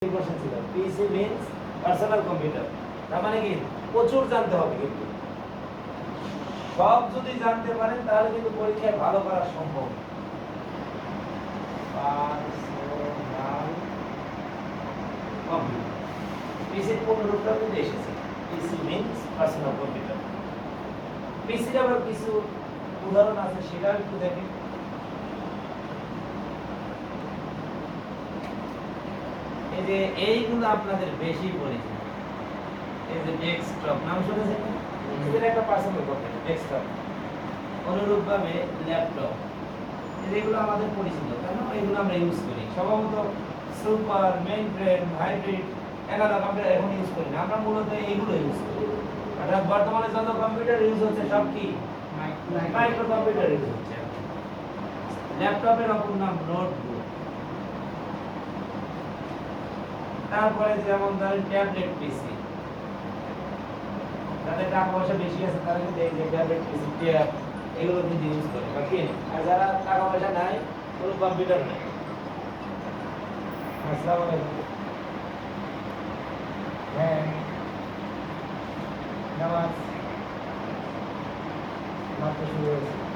Question ছিল পিসি means personal computer. তার মানে কি প্রচুর জানতে হবে, কিন্তু সব যদি জানতে পারেন তাহলে কিন্তু পরীক্ষায় ভালো করা সম্ভব। পার্সোনাল কম্পিউটার পিসির পূর্ণরূপটা কিন্তু এসেছে, পিসি মিন্স পার্সোনাল কম্পিউটার। পিসির আবার কিছু উদাহরণ আছে, সেটা একটু দেখেন। এই যে এইগুলো আপনাদের বেশি পরিচিত, এই যে ডেস্কটপ নাম শুনেছেন না? এদের একটা পার্সোনাল কম্পিউটার ডেস্কটপ। অনুরূপভাবে ল্যাপটপ, এগুলো আমাদের পরিচিত, কেন এগুলো আমরা ইউজ করি সম্ভবত। সুপার, মেইনফ্রেম, হাইব্রিড, অ্যানালগ আমরা এখন ইউজ করি না, আমরা মূলত এইগুলো ইউজ করি। অর্থাৎ বর্তমানে যত কম্পিউটার ইউজ হচ্ছে সব কি মাইক্রো কম্পিউটার ইউজ হচ্ছে। ল্যাপটপের অপর নাম নোটবুক। তারপরে যেমন ধরেন ট্যাবলেট পিসি, যাদের টাকা পয়সা বেশি আছে তারা কিন্তু এই যে ট্যাবলেট পিসি, ট্যাব এগুলো কিন্তু ইউজ করে, বাকি আর যারা টাকা পয়সা নাই, কোনো কম্পিউটার নেই। আসসালামু আলাইকুম। হ্যাঁ, নামাজ মাত্র শুরু হয়েছে।